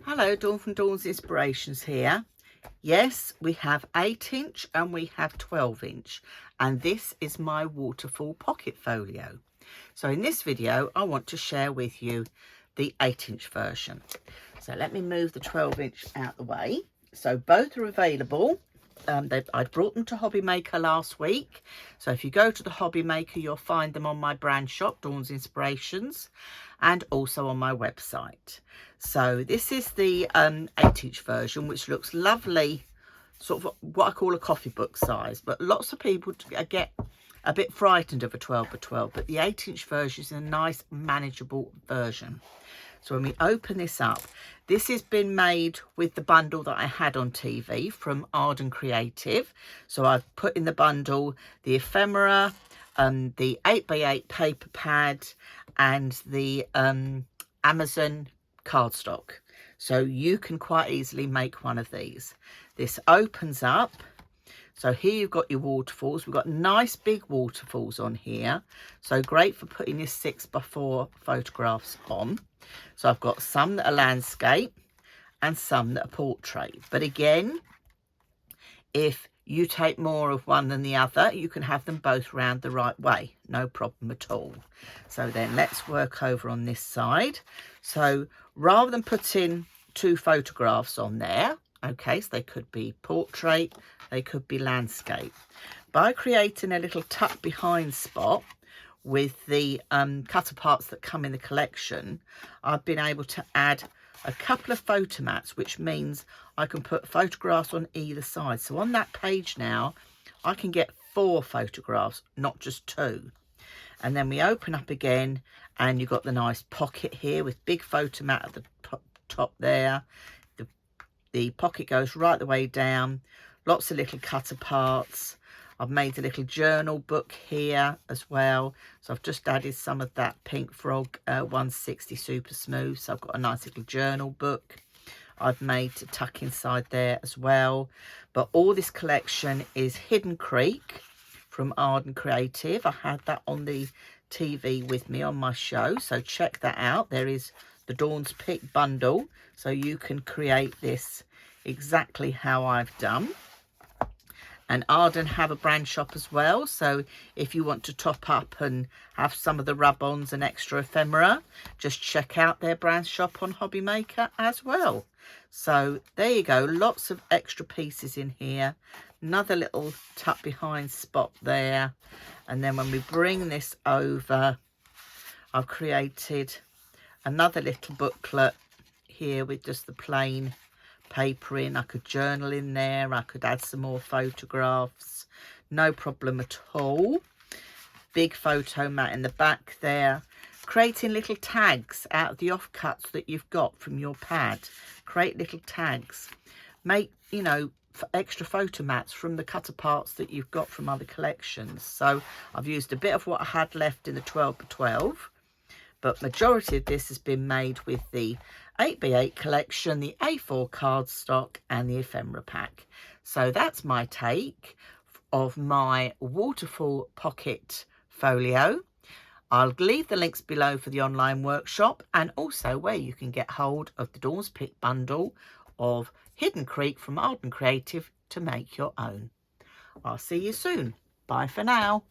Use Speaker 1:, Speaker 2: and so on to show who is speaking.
Speaker 1: Hello, Dawn from Dawn's Inspirations here. Yes, we have 8-inch and we have 12-inch, and this is my Waterfall pocket folio. So in this video, I want to share with you the 8-inch version. So let me move the 12-inch out the way. So both are available. I brought them to Hobby Maker last week. So if you go to the Hobby Maker, you'll find them on my brand shop, Dawn's Inspirations, and also on my website. So this is the 8-inch version, which looks lovely, sort of what I call a coffee book size. But lots of people get a bit frightened of a 12 by 12, but the 8-inch version is a nice, manageable version. So when we open this up, this has been made with the bundle that I had on TV from Arden Creative. So I've put in the bundle the ephemera, the 8x8 paper pad, and the Amazon cardstock. So you can quite easily make one of these. This opens up. So here you've got your waterfalls. We've got nice big waterfalls on here. So great for putting your 6x4 photographs on. So I've got some that are landscape and some that are portrait. But again, if you take more of one than the other, you can have them both round the right way. No problem at all. So then let's work over on this side. So rather than putting 2 photographs on there, okay, so they could be portrait, they could be landscape. By creating a little tuck behind spot with the cutter parts that come in the collection, I've been able to add a couple of photo mats, which means I can put photographs on either side. So on that page now, I can get 4 photographs, not just 2. And then we open up again, and you've got the nice pocket here with big photo mat at the top there. The pocket goes right the way down, lots of little cutter parts. I've made a little journal book here as well. So I've just added some of that Pink Frog 160 Super Smooth. So I've got a nice little journal book I've made to tuck inside there as well. But all this collection is Hidden Creek from Arden Creative. I had that on the TV with me on my show. So check that out. There is the Dawn's Pick bundle. So you can create this exactly how I've done. And Arden have a brand shop as well. So if you want to top up and have some of the rub-ons and extra ephemera, just check out their brand shop on Hobby Maker as well. So there you go. Lots of extra pieces in here. Another little tuck behind spot there. And then when we bring this over, I've created another little booklet here with just the plain paper in. I could journal in there. I could add some more photographs. No problem at all. Big photo mat in the back there. Creating little tags out of the offcuts that you've got from your pad. Create little tags. Make, you know, extra photo mats from the cutter parts that you've got from other collections. So I've used a bit of what I had left in the 12 by 12. But majority of this has been made with the 8x8 collection, the A4 cardstock and the ephemera pack. So that's my take of my Waterfall pocket folio. I'll leave the links below for the online workshop and also where you can get hold of the Dawn's Pick bundle of Hidden Creek from Arden Creative to make your own. I'll see you soon. Bye for now.